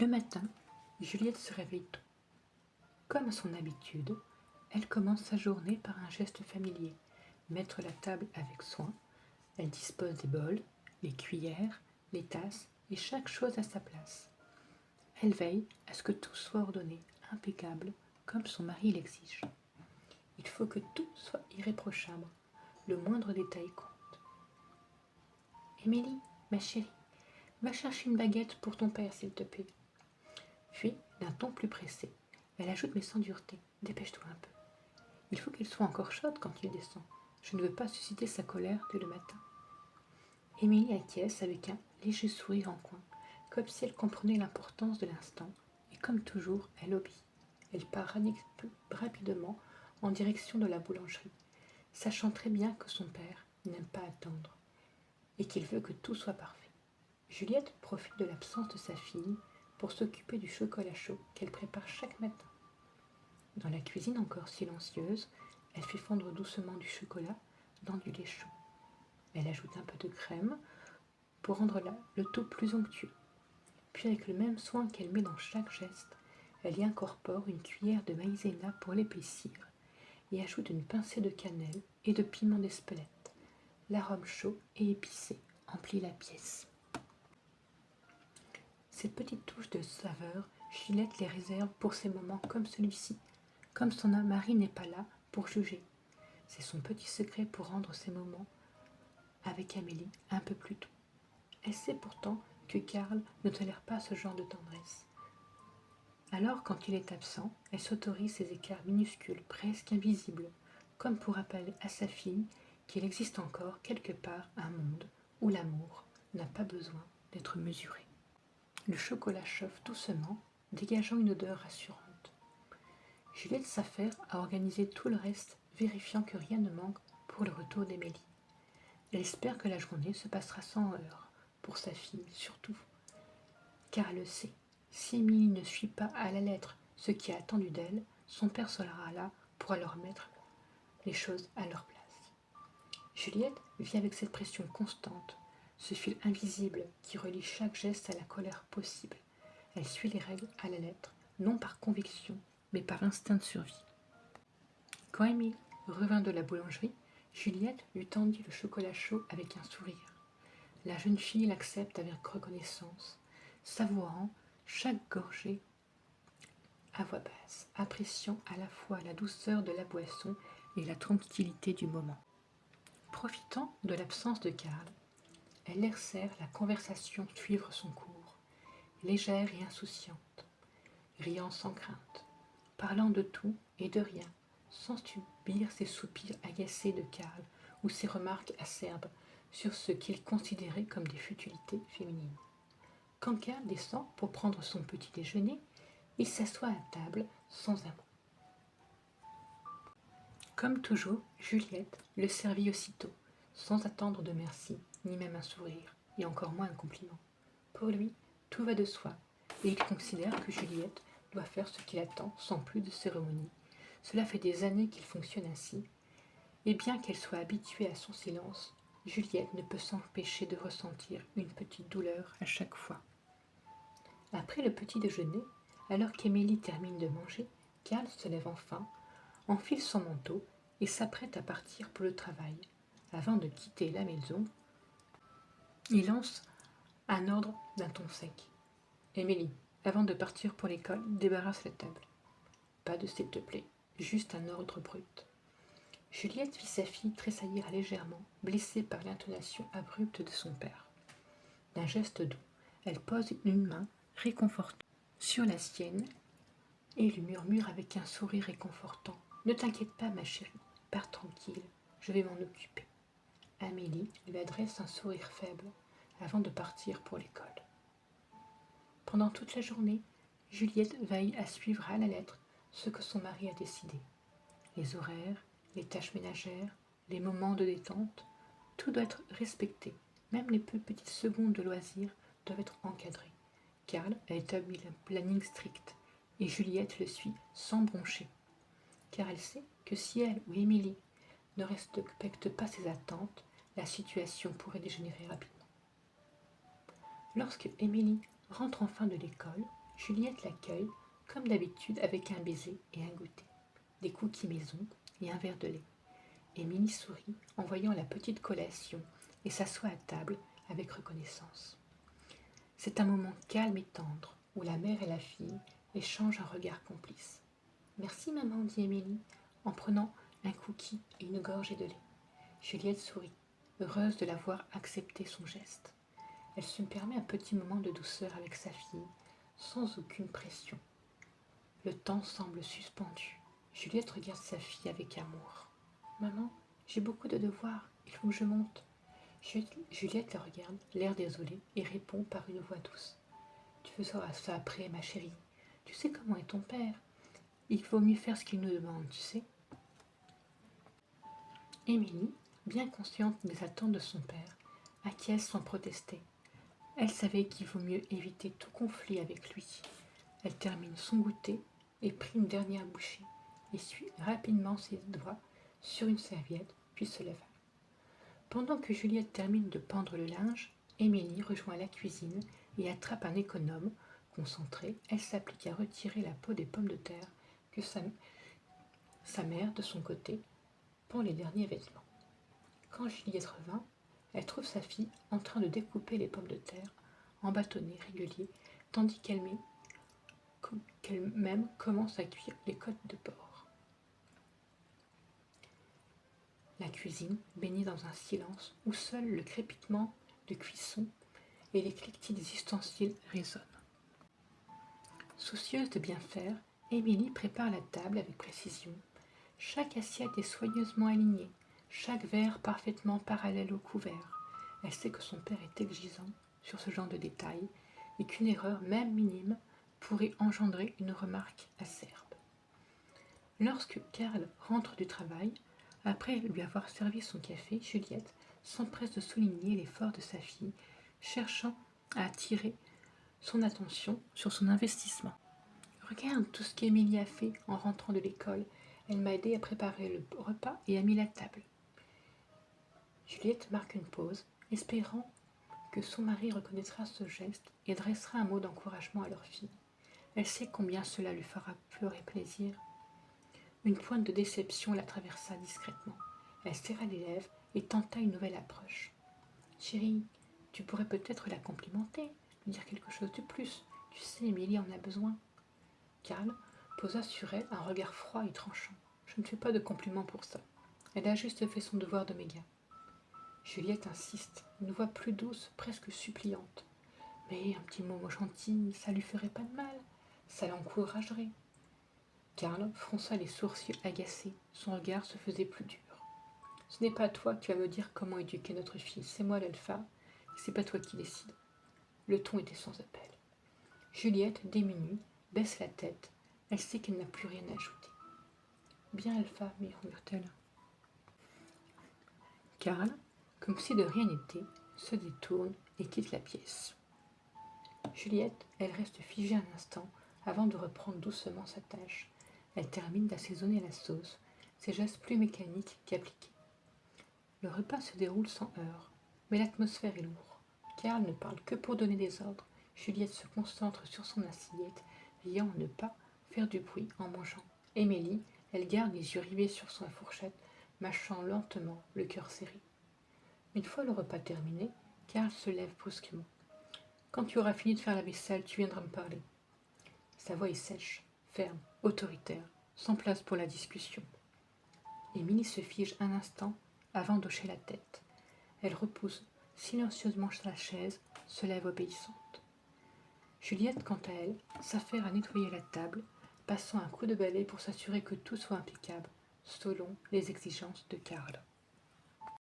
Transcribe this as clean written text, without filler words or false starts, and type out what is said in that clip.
Le matin, Juliette se réveille tôt. Comme à son habitude, elle commence sa journée par un geste familier, mettre la table avec soin. Elle dispose des bols, les cuillères, les tasses et chaque chose à sa place. Elle veille à ce que tout soit ordonné, impeccable, comme son mari l'exige. Il faut que tout soit irréprochable, le moindre détail compte. Émilie, ma chérie, va chercher une baguette pour ton père, s'il te plaît. Puis, d'un ton plus pressé, elle ajoute mais sans dureté, dépêche-toi un peu. Il faut qu'elle soit encore chaude quand il descend. Je ne veux pas susciter sa colère dès le matin. Émilie acquiesce avec un léger sourire en coin, comme si elle comprenait l'importance de l'instant, et comme toujours, elle obéit. Elle part rapidement en direction de la boulangerie, sachant très bien que son père n'aime pas attendre, et qu'il veut que tout soit parfait. Juliette profite de l'absence de sa fille pour s'occuper du chocolat chaud qu'elle prépare chaque matin. Dans la cuisine encore silencieuse, elle fait fondre doucement du chocolat dans du lait chaud. Elle ajoute un peu de crème pour rendre le tout plus onctueux. Puis avec le même soin qu'elle met dans chaque geste, elle y incorpore une cuillère de maïzena pour l'épaissir et ajoute une pincée de cannelle et de piment d'Espelette. L'arôme chaud et épicé emplit la pièce. Ces petites touches de saveur, Juliette les réserve pour ces moments comme celui-ci, comme son mari n'est pas là pour juger. C'est son petit secret pour rendre ces moments avec Amélie un peu plus doux. Elle sait pourtant que Karl ne tolère pas ce genre de tendresse. Alors, quand il est absent, elle s'autorise ces écarts minuscules, presque invisibles, comme pour rappeler à sa fille qu'il existe encore quelque part un monde où l'amour n'a pas besoin d'être mesuré. Le chocolat chauffe doucement, dégageant une odeur rassurante. Juliette s'affaire à organiser tout le reste, vérifiant que rien ne manque pour le retour d'Émilie. Elle espère que la journée se passera sans heurts, pour sa fille surtout, car elle le sait. Si Émilie ne suit pas à la lettre ce qui est attendu d'elle, son père sera là pour alors mettre les choses à leur place. Juliette vit avec cette pression constante, ce fil invisible qui relie chaque geste à la colère possible. Elle suit les règles à la lettre, non par conviction, mais par instinct de survie. Quand Émilie revint de la boulangerie, Juliette lui tendit le chocolat chaud avec un sourire. La jeune fille l'accepte avec reconnaissance, savourant chaque gorgée à voix basse, appréciant à la fois la douceur de la boisson et la tranquillité du moment. Profitant de l'absence de Karl, elle laisse la conversation suivre son cours, légère et insouciante, riant sans crainte, parlant de tout et de rien, sans subir ses soupirs agacés de Karl ou ses remarques acerbes sur ce qu'il considérait comme des futilités féminines. Quand Karl descend pour prendre son petit déjeuner, il s'assoit à table sans un mot. Comme toujours, Juliette le servit aussitôt, sans attendre de merci, ni même un sourire, et encore moins un compliment. Pour lui, tout va de soi, et il considère que Juliette doit faire ce qu'il attend sans plus de cérémonie. Cela fait des années qu'il fonctionne ainsi, et bien qu'elle soit habituée à son silence, Juliette ne peut s'empêcher de ressentir une petite douleur à chaque fois. Après le petit déjeuner, alors qu'Émilie termine de manger, Karl se lève enfin, enfile son manteau et s'apprête à partir pour le travail. Avant de quitter la maison, il lance un ordre d'un ton sec. Émilie, avant de partir pour l'école, débarrasse la table. Pas de s'il te plaît, juste un ordre brut. Juliette vit sa fille tressaillir légèrement, blessée par l'intonation abrupte de son père. D'un geste doux, elle pose une main réconfortante sur la sienne et lui murmure avec un sourire réconfortant. Ne t'inquiète pas, ma chérie, pars tranquille, je vais m'en occuper. Amélie lui adresse un sourire faible avant de partir pour l'école. Pendant toute la journée, Juliette veille à suivre à la lettre ce que son mari a décidé. Les horaires, les tâches ménagères, les moments de détente, tout doit être respecté. Même les plus petites secondes de loisirs doivent être encadrées. Karl a établi un planning strict et Juliette le suit sans broncher, car elle sait que si elle ou Émilie ne respectent pas ses attentes, la situation pourrait dégénérer rapidement. Lorsque Émilie rentre enfin de l'école, Juliette l'accueille, comme d'habitude, avec un baiser et un goûter, des cookies maison et un verre de lait. Émilie sourit en voyant la petite collation et s'assoit à table avec reconnaissance. C'est un moment calme et tendre où la mère et la fille échangent un regard complice. Merci maman, dit Émilie, en prenant un cookie et une gorgée de lait. Juliette sourit, heureuse de l'avoir accepté son geste. Elle se permet un petit moment de douceur avec sa fille, sans aucune pression. Le temps semble suspendu. Juliette regarde sa fille avec amour. Maman, j'ai beaucoup de devoirs, il faut que je monte. Juliette la regarde, l'air désolé, et répond par une voix douce. Tu feras ça après, ma chérie. Tu sais comment est ton père. Il vaut mieux faire ce qu'il nous demande, tu sais. Émilie, bien consciente des attentes de son père, acquiesce sans protester. Elle savait qu'il vaut mieux éviter tout conflit avec lui. Elle termine son goûter et prit une dernière bouchée, essuie rapidement ses doigts sur une serviette, puis se leva. Pendant que Juliette termine de pendre le linge, Émilie rejoint la cuisine et attrape un économe. Concentrée, elle s'applique à retirer la peau des pommes de terre que sa mère, de son côté, pend les derniers vêtements. Quand Juliette revint, elle trouve sa fille en train de découper les pommes de terre en bâtonnets réguliers, tandis qu'elle-même commence à cuire les côtes de porc. La cuisine baignée dans un silence où seul le crépitement de cuisson et les cliquetis des ustensiles résonnent. Soucieuse de bien faire, Émilie prépare la table avec précision. Chaque assiette est soigneusement alignée, chaque verre parfaitement parallèle au couvert. Elle sait que son père est exigeant sur ce genre de détails et qu'une erreur, même minime, pourrait engendrer une remarque acerbe. Lorsque Karl rentre du travail, après lui avoir servi son café, Juliette s'empresse de souligner l'effort de sa fille, cherchant à attirer son attention sur son investissement. Regarde tout ce qu'Émilie a fait en rentrant de l'école. Elle m'a aidé à préparer le repas et a mis la table. Juliette marque une pause, espérant que son mari reconnaîtra ce geste et dressera un mot d'encouragement à leur fille. Elle sait combien cela lui fera pleurer plaisir. Une pointe de déception la traversa discrètement. Elle serra les lèvres et tenta une nouvelle approche. Chérie, tu pourrais peut-être la complimenter, lui dire quelque chose de plus. Tu sais, Émilie en a besoin. Karl posa sur elle un regard froid et tranchant. Je ne fais pas de compliments pour ça. Elle a juste fait son devoir de méga. Juliette insiste, une voix plus douce, presque suppliante. Mais un petit mot gentil, ça lui ferait pas de mal. Ça l'encouragerait. Karl fronça les sourcils agacés. Son regard se faisait plus dur. Ce n'est pas toi qui vas me dire comment éduquer notre fille. C'est moi l'alpha, et c'est pas toi qui décide. Le ton était sans appel. Juliette, démunie, baisse la tête. Elle sait qu'elle n'a plus rien à ajouter. Bien, Alpha, murmure-t-elle. Karl, comme si de rien n'était, se détourne et quitte la pièce. Juliette, elle reste figée un instant avant de reprendre doucement sa tâche. Elle termine d'assaisonner la sauce, ses gestes plus mécaniques qu'appliqués. Le repas se déroule sans heurts, mais l'atmosphère est lourde. Karl ne parle que pour donner des ordres. Juliette se concentre sur son assiette, veillant à ne pas faire du bruit en mangeant. Émilie, elle garde les yeux rivés sur sa fourchette, mâchant lentement, le cœur serré. Une fois le repas terminé, Karl se lève brusquement. Quand tu auras fini de faire la vaisselle, tu viendras me parler. Sa voix est sèche, ferme, autoritaire, sans place pour la discussion. Émilie se fige un instant avant d'hocher la tête. Elle repousse silencieusement sa chaise, se lève obéissante. Juliette, quant à elle, s'affaire à nettoyer la table, passant un coup de balai pour s'assurer que tout soit impeccable, selon les exigences de Karl.